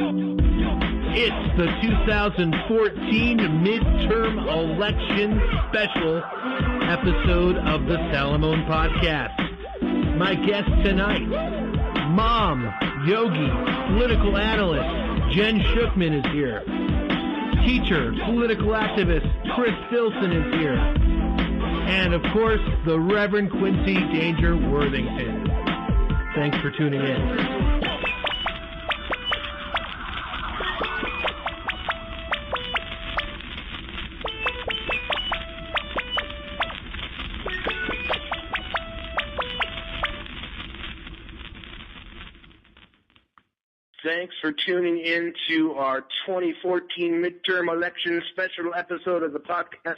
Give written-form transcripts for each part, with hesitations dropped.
It's the 2014 Midterm Election Special episode of the Salamone Podcast. My guest tonight, mom, yogi, political analyst, Jenn Schuchman is here. Teacher, political activist, Filson is here. And, of course, the Reverend Quincy Worthington. Thanks for tuning in. Thanks for tuning in to our 2014 midterm election special episode of the podcast.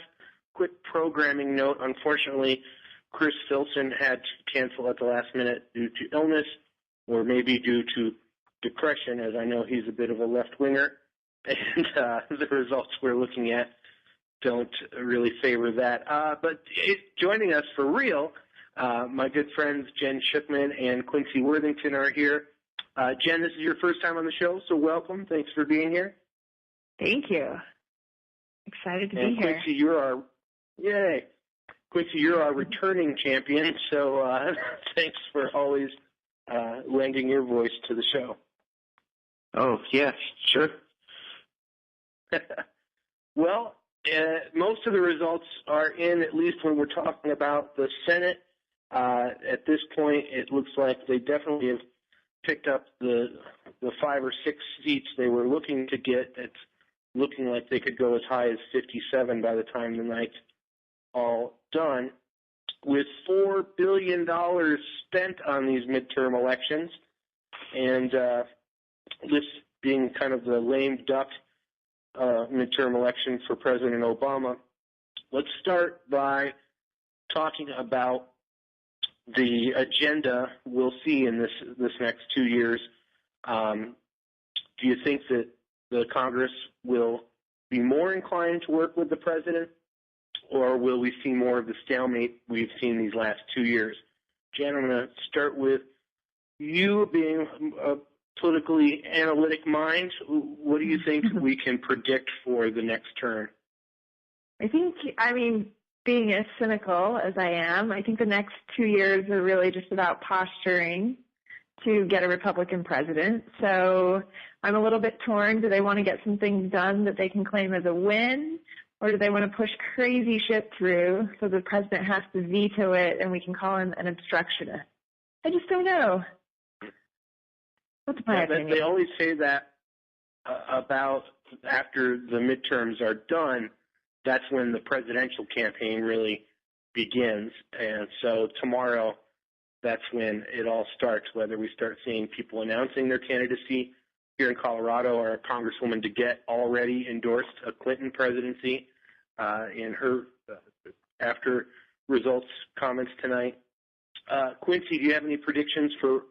Quick programming note, unfortunately, Filson had to cancel at the last minute due to illness, or maybe due to depression, as I know he's a bit of a left-winger, and the results we're looking at don't really favor that. But joining us for real, my good friends Jenn Schuchman and Quincy Worthington are here. Jenn, this is your first time on the show, so welcome. Thanks for being here. Thank you. Excited to be here. Quincy, you're our returning champion, so thanks for always lending your voice to the show. Oh, yeah, sure. Well, most of the results are in, at least when we're talking about the Senate. At this point, it looks like they definitely have picked up the 5 or 6 seats they were looking to get. It's looking like they could go as high as 57 by the time the night's all done. With $4 billion spent on these midterm elections, and this being kind of the lame duck midterm election for President Obama, let's start by talking about the agenda we'll see in this next 2 years. Do you think that the Congress will be more inclined to work with the president, or will we see more of the stalemate we've seen these last 2 years? Jen, I'm going to start with you being a politically analytic mind. What do you think we can predict for the next term? Being as cynical as I am, I think the next 2 years are really just about posturing to get a Republican president. So I'm a little bit torn. Do they want to get some things done that they can claim as a win, or do they want to push crazy shit through so the president has to veto it and we can call him an obstructionist? I just don't know. What's my opinion? They always say that about after the midterms are done, that's when the presidential campaign really begins. And so tomorrow, that's when it all starts, whether we start seeing people announcing their candidacy. Here in Colorado, our Congresswoman DeGette already endorsed a Clinton presidency in her after results comments tonight. Quincy, do you have any predictions for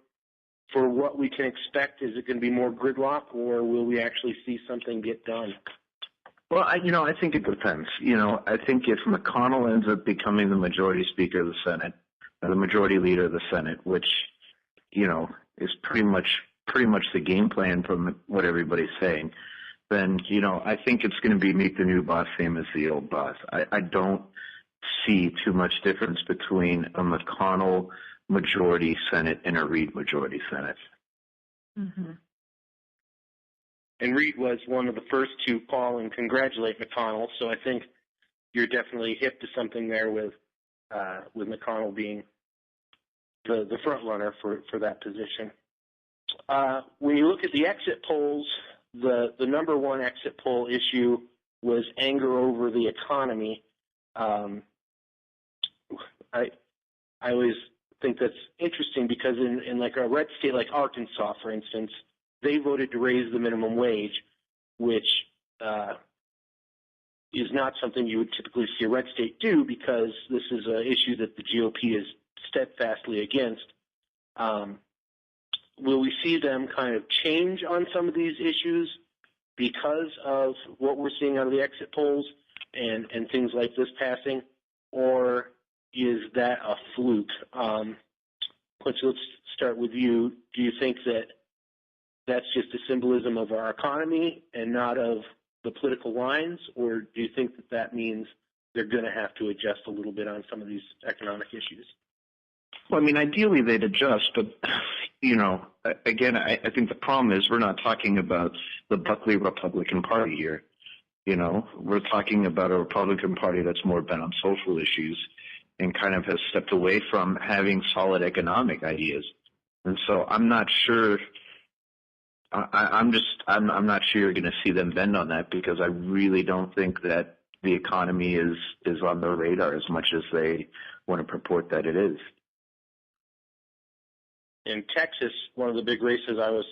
what we can expect? Is it going to be more gridlock, or will we actually see something get done? Well, I think it depends. I think if McConnell ends up becoming the majority speaker of the Senate, or the majority leader of the Senate, which, is pretty much the game plan from what everybody's saying, then, I think it's going to be meet the new boss, same as the old boss. I don't see too much difference between a McConnell majority Senate and a Reid majority Senate. Mm-hmm. And Reid was one of the first to call and congratulate McConnell, so I think you're definitely hip to something there with McConnell being the front runner for that position. When you look at the exit polls, the number one exit poll issue was anger over the economy. I always think that's interesting because in like a red state like Arkansas, for instance, they voted to raise the minimum wage, which is not something you would typically see a red state do because this is an issue that the GOP is steadfastly against. Will we see them kind of change on some of these issues because of what we're seeing out of the exit polls and things like this passing, or is that a fluke? Quincy, let's start with you. Do you think that that's just a symbolism of our economy and not of the political lines, or do you think that that means they're going to have to adjust a little bit on some of these economic issues? Well, I mean, ideally they'd adjust, but, you know, again, I think the problem is we're not talking about the Buckley Republican Party here. You know, we're talking about a Republican Party that's more bent on social issues and kind of has stepped away from having solid economic ideas. And so I'm not sure. I'm not sure you're going to see them bend on that, because I really don't think that the economy is on their radar as much as they want to purport that it is. In Texas, one of the big races I was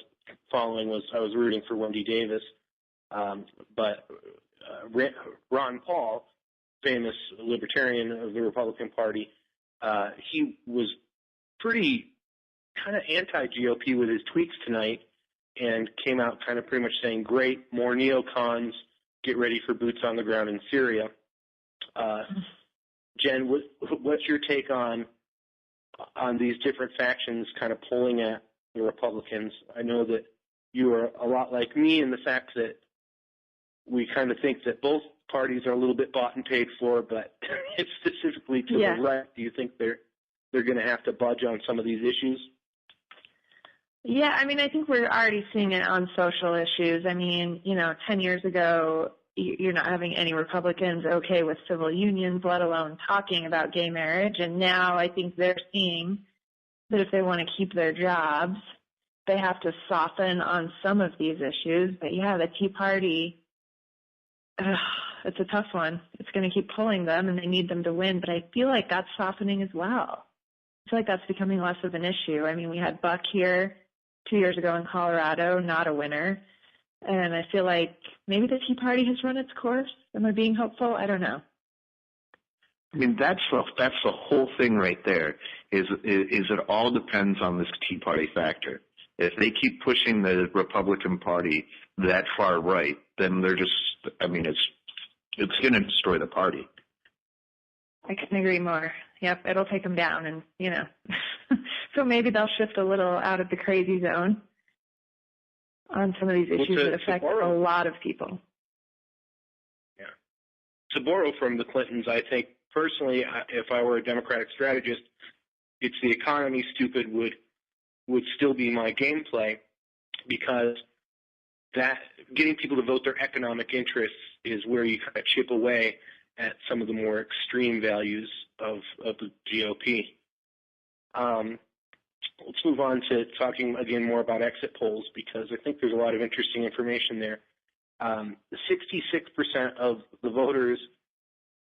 following was I was rooting for Wendy Davis, but Ron Paul, famous libertarian of the Republican Party, he was pretty kind of anti-GOP with his tweets tonight, and came out kind of pretty much saying, great, more neocons, get ready for boots on the ground in Syria. Jen, what's your take on these different factions kind of pulling at the Republicans? I know that you are a lot like me in the fact that we kind of think that both parties are a little bit bought and paid for, but it's specifically to the right. Do you think they're going to have to budge on some of these issues? Yeah, I mean, I think we're already seeing it on social issues. I mean, 10 years ago, you're not having any Republicans okay with civil unions, let alone talking about gay marriage. And now I think they're seeing that if they want to keep their jobs, they have to soften on some of these issues. But yeah, the Tea Party, it's a tough one. It's going to keep pulling them, and they need them to win. But I feel like that's softening as well. I feel like that's becoming less of an issue. I mean, we had Buck here 2 years ago in Colorado, not a winner. And I feel like maybe the Tea Party has run its course. Am I being hopeful? I don't know. I mean, that's the whole thing right there, is it all depends on this Tea Party factor. If they keep pushing the Republican Party that far right, then they're just, I mean, it's going to destroy the party. I couldn't agree more. Yep, it'll take them down, and, so maybe they'll shift a little out of the crazy zone on some of these issues that affect a lot of people. Yeah. To borrow from the Clintons, I think, personally, if I were a Democratic strategist, it's the economy stupid would still be my gameplay, because that getting people to vote their economic interests is where you kind of chip away at some of the more extreme values of the GOP. Let's move on to talking again more about exit polls, because I think there's a lot of interesting information there. 66% of the voters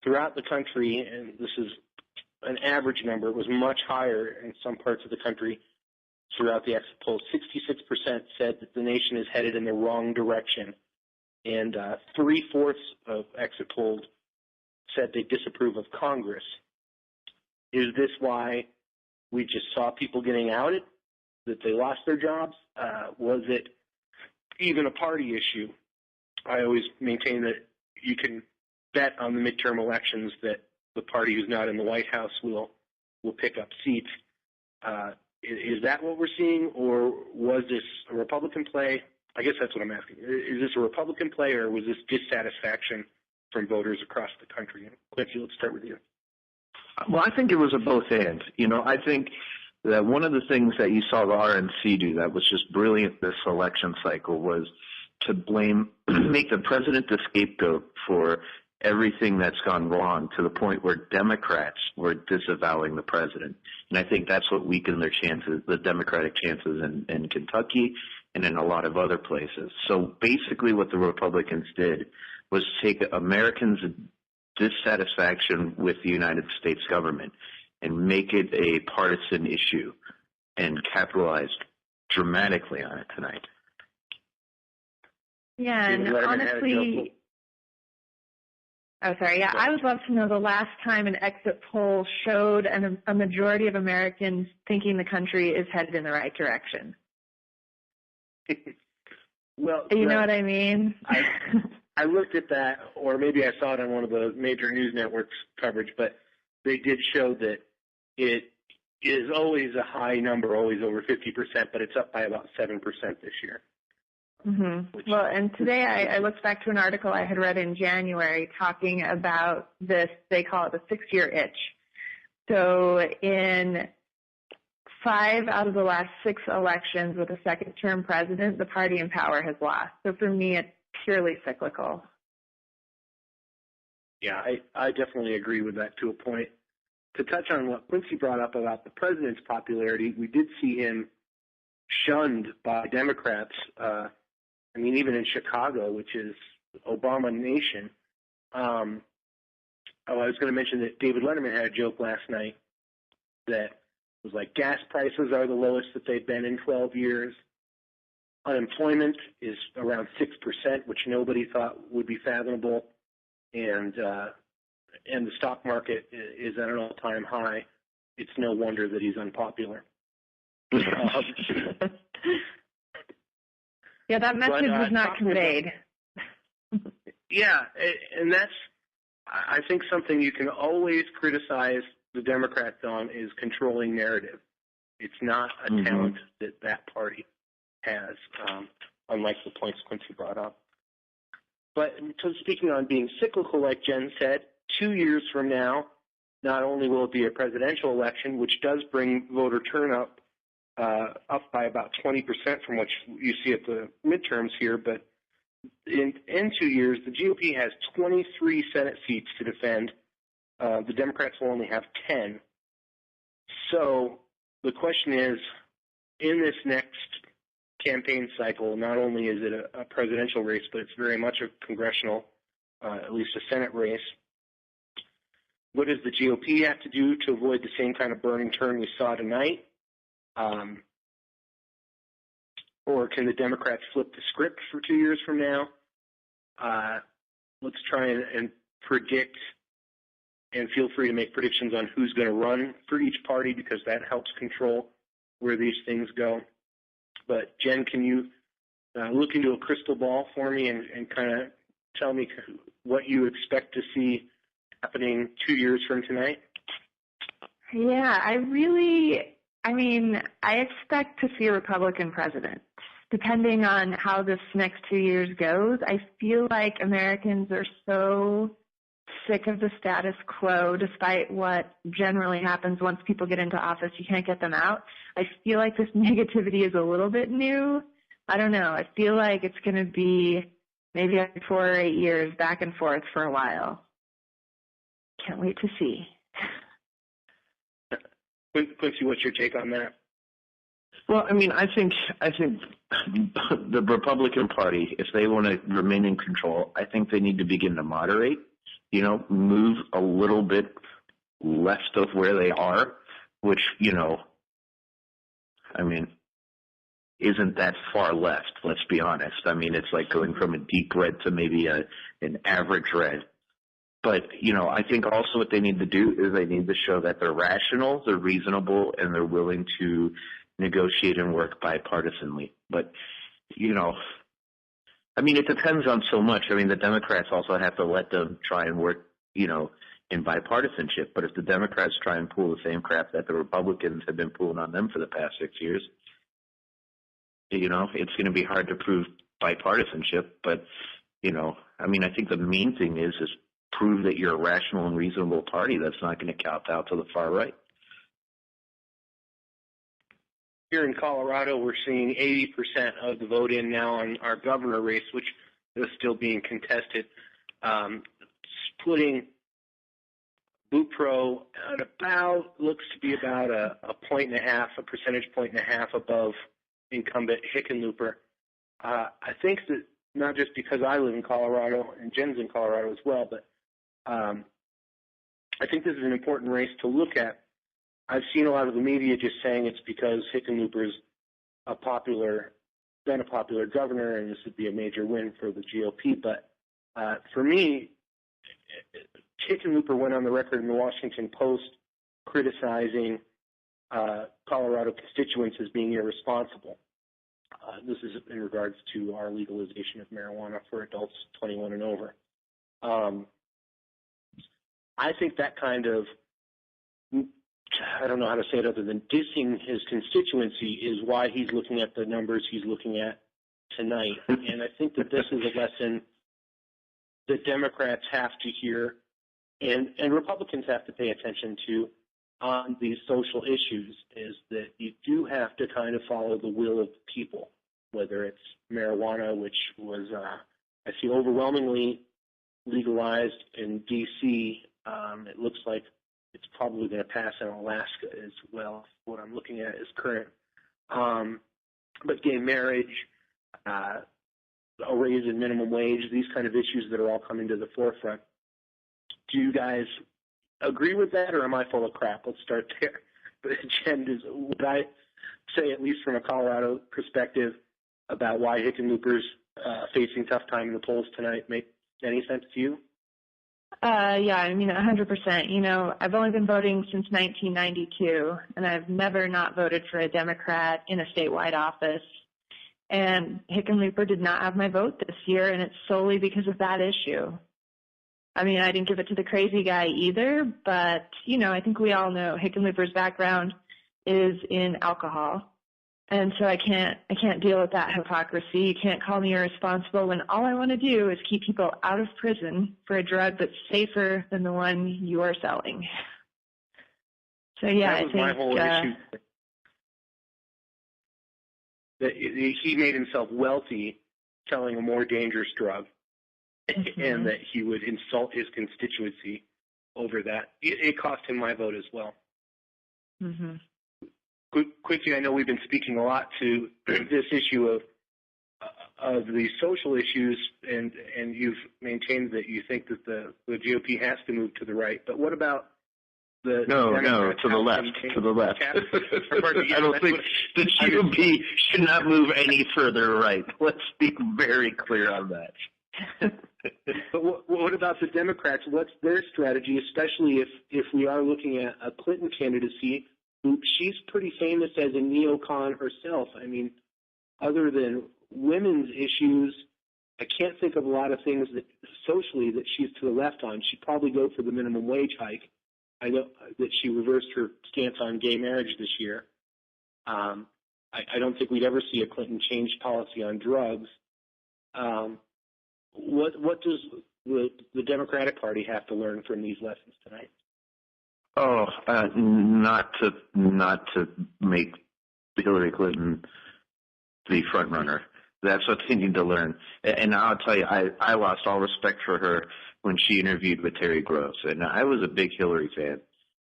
throughout the country, and this is an average number, it was much higher in some parts of the country throughout the exit polls. 66% said that the nation is headed in the wrong direction, and 3/4 of exit polls said they disapprove of Congress. Is this why we just saw people getting outed, that they lost their jobs? Was it even a party issue? I always maintain that you can bet on the midterm elections that the party who's not in the White House will pick up seats. Is that what we're seeing, or was this a Republican play? I guess that's what I'm asking. Is this a Republican play, or was this dissatisfaction from voters across the country? Quincy, let's start with you. Well, I think it was a both and. I think that one of the things that you saw the RNC do that was just brilliant this election cycle was to make the president the scapegoat for everything that's gone wrong, to the point where Democrats were disavowing the president. And I think that's what weakened their chances, the Democratic chances in Kentucky and in a lot of other places. So basically what the Republicans did was take Americans' dissatisfaction with the United States government and make it a partisan issue, and capitalized dramatically on it tonight. Yeah, and honestly, I would love to know the last time an exit poll showed a majority of Americans thinking the country is headed in the right direction. Well, you know what I mean? I looked at that, or maybe I saw it on one of the major news networks coverage, but they did show that is always a high number, always over 50%, but it's up by about 7% this year. Mm-hmm. Well, and today I looked back to an article I had read in January talking about this. They call it the 6-year itch. So in 5 out of the last 6 elections with a second-term president, the party in power has lost. So for me, it's purely cyclical. Yeah, I definitely agree with that to a point. To touch on what Quincy brought up about the president's popularity, we did see him shunned by Democrats. Even in Chicago, which is Obama Nation. I was going to mention that David Letterman had a joke last night that was like, gas prices are the lowest that they've been in 12 years. Unemployment is around 6%, which nobody thought would be fathomable. And the stock market is at an all-time high. It's no wonder that he's unpopular. Yeah, that message was not conveyed. Yeah, and that's, I think, something you can always criticize the Democrats on is controlling narrative. It's not a talent that party has, unlike the points Quincy brought up. But so speaking on being cyclical, like Jen said, 2 years from now, not only will it be a presidential election, which does bring voter turnout up by about 20% from what you see at the midterms here, but in 2 years, the GOP has 23 Senate seats to defend. The Democrats will only have 10. So the question is, in this next campaign cycle, not only is it a presidential race, but it's very much a congressional, at least a Senate race. What does the GOP have to do to avoid the same kind of burning turn we saw tonight? Or can the Democrats flip the script for 2 years from now? Let's try and predict, and feel free to make predictions on who's going to run for each party, because that helps control where these things go. But Jen, can you look into a crystal ball for me and kind of tell me what you expect to see happening 2 years from tonight? Yeah, I expect to see a Republican president. Depending on how this next 2 years goes, I feel like Americans are so sick of the status quo, despite what generally happens once people get into office. You can't get them out. I feel like this negativity is a little bit new. I don't know. I feel like it's going to be maybe every 4 or 8 years back and forth for a while. Can't wait to see. Quincy, what's your take on that? Well, I think the Republican Party, if they want to remain in control, I think they need to begin to moderate, move a little bit left of where they are, which, isn't that far left, let's be honest. It's like going from a deep red to maybe an average red. But, I think also what they need to do is they need to show that they're rational, they're reasonable, and they're willing to negotiate and work bipartisanly. But, it depends on so much. The Democrats also have to let them try and work, in bipartisanship. But if the Democrats try and pull the same crap that the Republicans have been pulling on them for the past 6 years, it's going to be hard to prove bipartisanship. But, I think the main thing is prove that you're a rational and reasonable party that's not going to kowtow to the far right. Here in Colorado, we're seeing 80% of the vote in now on our governor race, which is still being contested, splitting Boutro at looks to be about a percentage point and a half above incumbent Hickenlooper. I think that not just because I live in Colorado and Jen's in Colorado as well, but I think this is an important race to look at. I've seen a lot of the media just saying it's because Hickenlooper's been a popular governor and this would be a major win for the GOP. But for me, Hickenlooper went on the record in the Washington Post criticizing Colorado constituents as being irresponsible. This is in regards to our legalization of marijuana for adults 21 and over. I think that kind of I don't know how to say it other than dissing his constituency is why he's looking at the numbers he's looking at tonight. And I think that this is a lesson that Democrats have to hear and Republicans have to pay attention to on these social issues, is that you do have to kind of follow the will of the people, whether it's marijuana, which was, I see, overwhelmingly legalized in D.C. It looks like it's probably going to pass in Alaska as well. What I'm looking at is current. But gay marriage, a raise in minimum wage, these kind of issues that are all coming to the forefront. Do you guys agree with that, or am I full of crap? Let's start there. But Jenn, would I say, at least from a Colorado perspective, about why Hickenlooper's facing tough time in the polls tonight make any sense to you? Yeah, I mean, 100%. You know, I've only been voting since 1992, and I've never not voted for a Democrat in a statewide office. And Hickenlooper did not have my vote this year, and it's solely because of that issue. I mean, I didn't give it to the crazy guy either, but, you know, I think we all know Hickenlooper's background is in alcohol. And so I can't deal with that hypocrisy. You can't call me irresponsible when all I want to do is keep people out of prison for a drug that's safer than the one you are selling. So, yeah, that was my whole issue. That he made himself wealthy selling a more dangerous drug. Mm-hmm. And that he would insult his constituency over that. It cost him my vote as well. Mm-hmm. Quincy, I know we've been speaking a lot to this issue of the social issues, and you've maintained that you think that the GOP has to move to the right. But what about the to the left. To the left. I don't think the GOP should not move any further right. Let's be very clear on that. But what about the Democrats? What's their strategy, especially if we are looking at a Clinton candidacy? She's pretty famous as a neocon herself. I mean, other than women's issues, I can't think of a lot of things that socially that she's to the left on. She'd probably go for the minimum wage hike. I know that she reversed her stance on gay marriage this year. I don't think we'd ever see a Clinton change policy on drugs. What does the Democratic Party have to learn from these lessons tonight? Oh, not to make Hillary Clinton the front runner. That's what they need to learn. And I'll tell you, I lost all respect for her when she interviewed with Terry Gross, and I was a big Hillary fan.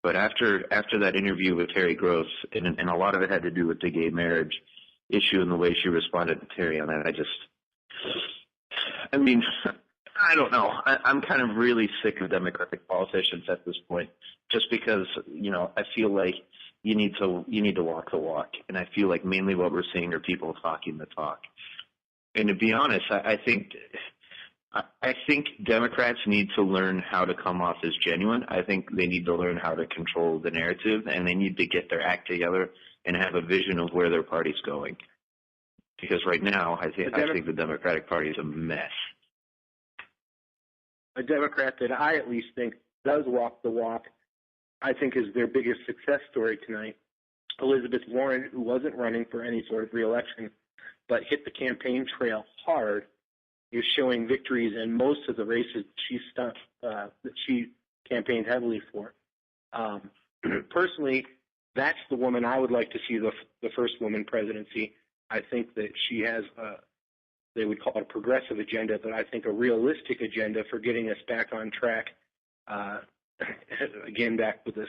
But after that interview with Terry Gross, and a lot of it had to do with the gay marriage issue and the way she responded to Terry on that, I mean, I don't know. I'm kind of really sick of Democratic politicians at this point, just because, you know, I feel like you need to walk the walk, and I feel like mainly what we're seeing are people talking the talk. And to be honest, I think Democrats need to learn how to come off as genuine. I think they need to learn how to control the narrative, and they need to get their act together and have a vision of where their party's going. Because right now, I think the Democratic Party is a mess. A Democrat that I at least think does walk the walk, I think, is their biggest success story tonight. Elizabeth Warren, who wasn't running for any sort of re-election, but hit the campaign trail hard, is showing victories in most of the races that she campaigned heavily for. Personally, that's the woman I would like to see the first woman presidency. I think that she has they would call it a progressive agenda, but I think a realistic agenda for getting us back on track. Again, back with this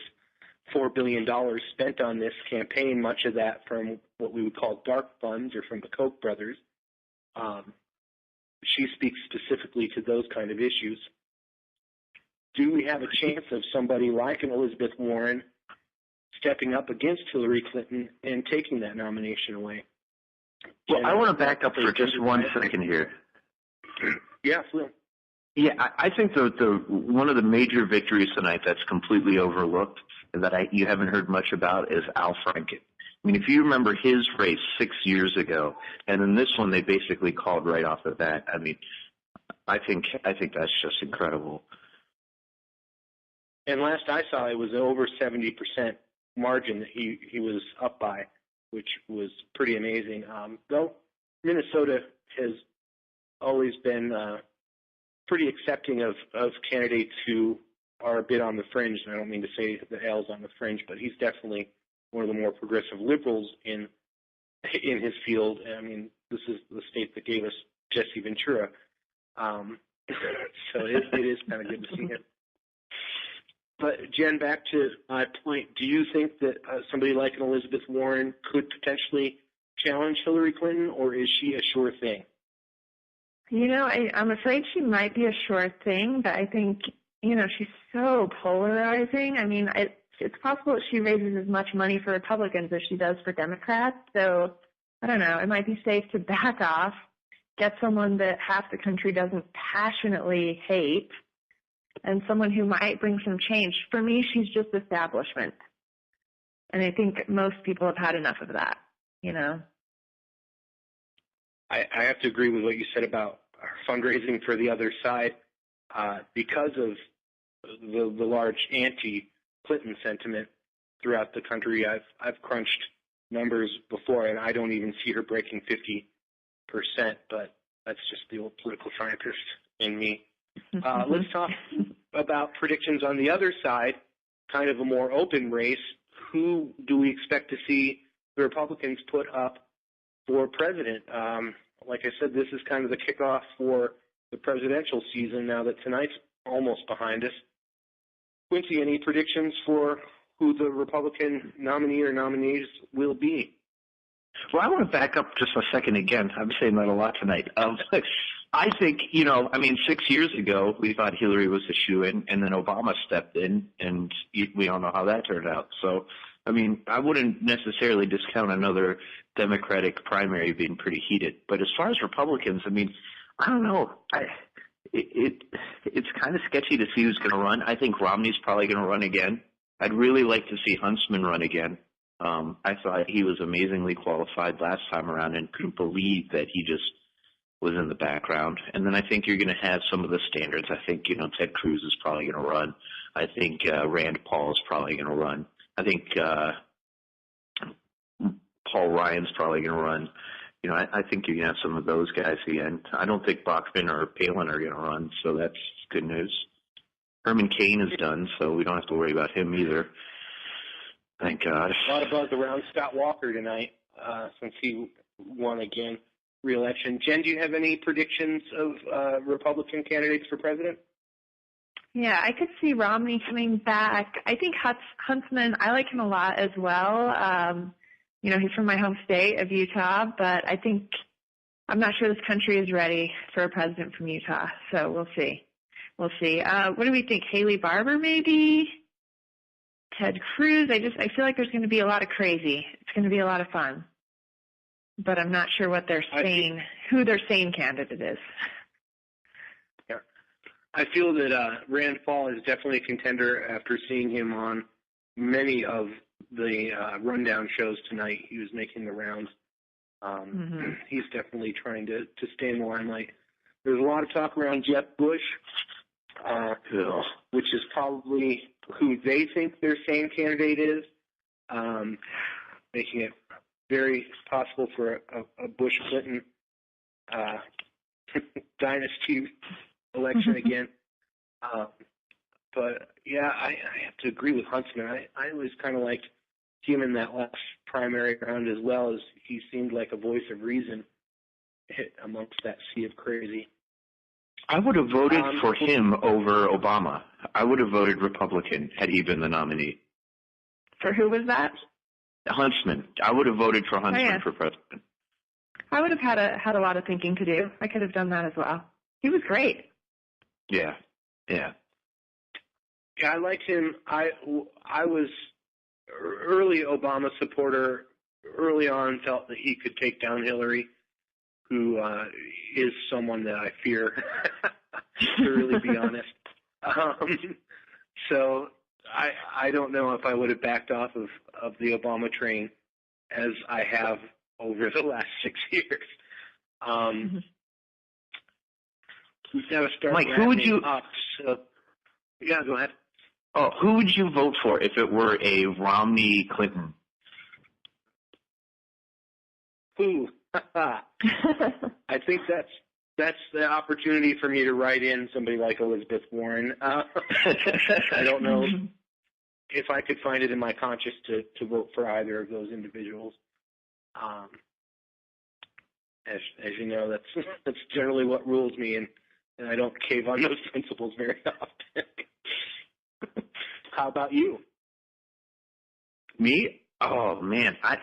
$4 billion spent on this campaign, much of that from what we would call dark funds or from the Koch brothers. She speaks specifically to those kind of issues. Do we have a chance of somebody like an Elizabeth Warren stepping up against Hillary Clinton and taking that nomination away? Well, I want to back up for just 1 second here. Yeah, Phil. Yeah, I think the one of the major victories tonight that's completely overlooked and that you haven't heard much about is Al Franken. I mean, if you remember his race 6 years ago, and then this one they basically called right off the bat. I mean, I think that's just incredible. And last I saw, it was over 70% margin that he was up by, which was pretty amazing. Though Minnesota has always been pretty accepting of candidates who are a bit on the fringe. And I don't mean to say that Al's on the fringe, but he's definitely one of the more progressive liberals in his field. I mean, this is the state that gave us Jesse Ventura. So it is kind of good to see him. But, Jen, back to my point, do you think that somebody like an Elizabeth Warren could potentially challenge Hillary Clinton, or is she a sure thing? You know, I'm afraid she might be a sure thing, but I think, you know, she's so polarizing. I mean, it's possible that she raises as much money for Republicans as she does for Democrats. So, I don't know, it might be safe to back off, get someone that half the country doesn't passionately hate, and someone who might bring some change. For me, she's just establishment. And I think most people have had enough of that, you know. I have to agree with what you said about fundraising for the other side. Because of the large anti-Clinton sentiment throughout the country, I've crunched numbers before, and I don't even see her breaking 50%, but that's just the old political scientist in me. Let's talk about predictions on the other side, kind of a more open race. Who do we expect to see the Republicans put up for president? Like I said, this is kind of the kickoff for the presidential season now that tonight's almost behind us. Quincy, any predictions for who the Republican nominee or nominees will be? Well, I want to back up just a second again. I'm saying that a lot tonight. I think, 6 years ago, we thought Hillary was a shoo-in, and then Obama stepped in, and we all know how that turned out. So, I wouldn't necessarily discount another Democratic primary being pretty heated. But as far as Republicans, I don't know. It's kind of sketchy to see who's going to run. I think Romney's probably going to run again. I'd really like to see Huntsman run again. I thought he was amazingly qualified last time around and couldn't believe that he just was in the background. And then I think you're going to have some of the standards. I think, Ted Cruz is probably going to run. I think Rand Paul is probably going to run. I think Paul Ryan's probably going to run. I think you're going to have some of those guys again. I don't think Bachman or Palin are going to run, so that's good news. Herman Cain is done, so we don't have to worry about him either. Thank God. A lot of buzz around Scott Walker tonight since he won again re-election. Jen, do you have any predictions of Republican candidates for president? Yeah, I could see Romney coming back. I think Huntsman, I like him a lot as well. He's from my home state of Utah, but I'm not sure this country is ready for a president from Utah, so we'll see. What do we think? Haley Barbour, maybe? Ted Cruz? I feel like there's going to be a lot of crazy. It's going to be a lot of fun. But I'm not sure what who their sane candidate is. Yeah. I feel that Rand Paul is definitely a contender after seeing him on many of the rundown shows tonight. He was making the rounds. He's definitely trying to stay in the limelight. There's a lot of talk around Jeb Bush, which is probably who they think their sane candidate is, making it very possible for a Bush-Clinton dynasty election again. But, yeah, I have to agree with Huntsman. I always kind of liked him in that last primary round as well, as he seemed like a voice of reason amongst that sea of crazy. I would have voted for him over Obama. I would have voted Republican had he been the nominee. For who was that? Huntsman. I would have voted for Huntsman for president. I would have had a lot of thinking to do. I could have done that as well. He was great. Yeah. Yeah, I liked him. I was early Obama supporter. Early on, felt that he could take down Hillary, who is someone that I fear, to really be honest. So I don't know if I would have backed off of the Obama train as I have over the last 6 years. We've got to start. Mike, who would you? Up, so, yeah, go ahead. Oh, who would you vote for if it were a Romney-Clinton? Ooh. I think that's the opportunity for me to write in somebody like Elizabeth Warren. I don't know if I could find it in my conscience to vote for either of those individuals. As you know, that's generally what rules me, and I don't cave on those principles very often. How about you? Me? Oh man, I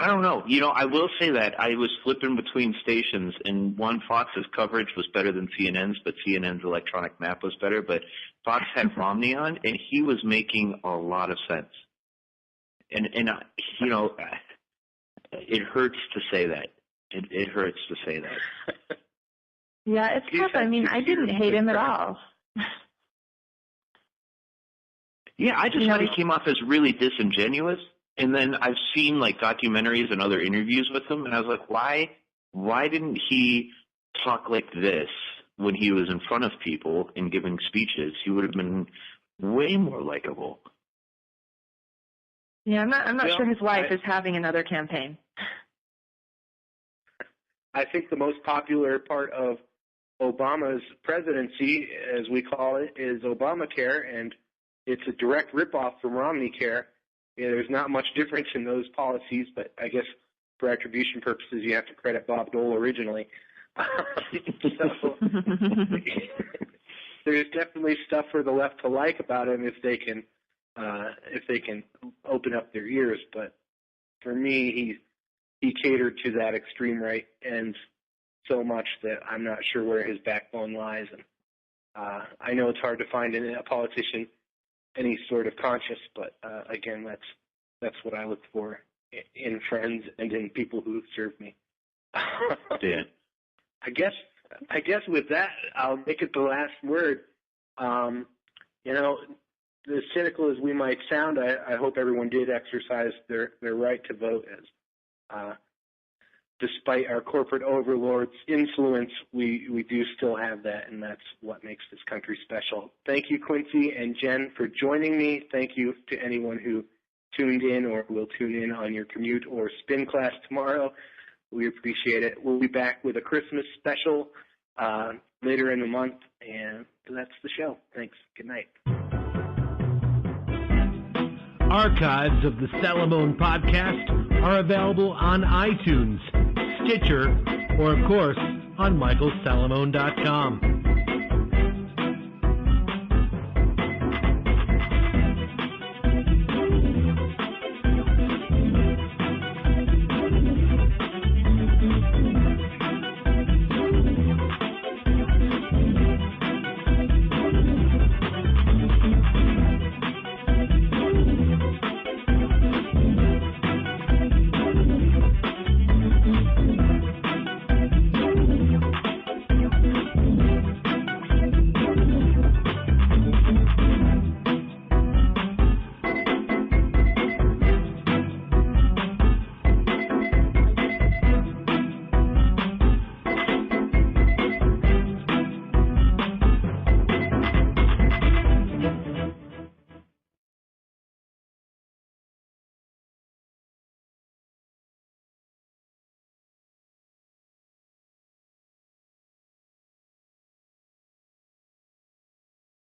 don't know. I will say that I was flipping between stations, and Fox's coverage was better than CNN's, but CNN's electronic map was better. But Fox had Romney on, and he was making a lot of sense. And it hurts to say that. It hurts to say that. Yeah, it's tough. I mean, I didn't hate him at all. Yeah, I just thought he came off as really disingenuous. And then I've seen documentaries and other interviews with him, and I was like, why didn't he talk like this when he was in front of people and giving speeches? He would have been way more likable. Yeah, I'm not sure his wife is having another campaign. I think the most popular part of Obama's presidency, as we call it, is Obamacare, and it's a direct ripoff from Romneycare. Yeah, there's not much difference in those policies, but I guess for attribution purposes, you have to credit Bob Dole originally. So, there's definitely stuff for the left to like about him if they can open up their ears. But for me, he catered to that extreme right end so much that I'm not sure where his backbone lies. And I know it's hard to find in a politician any sort of conscience, but again, that's what I look for in friends and in people who serve me. Yeah. I guess with that, I'll make it the last word. As cynical as we might sound, I hope everyone did exercise their right to vote. As despite our corporate overlords' influence, we do still have that, and that's what makes this country special. Thank you, Quincy and Jenn, for joining me. Thank you to anyone who tuned in or will tune in on your commute or spin class tomorrow. We appreciate it. We'll be back with a Christmas special later in the month, and that's the show. Thanks. Good night. Archives of the Salamone podcast are available on iTunes, Stitcher, or, of course, on michaelsalamone.com.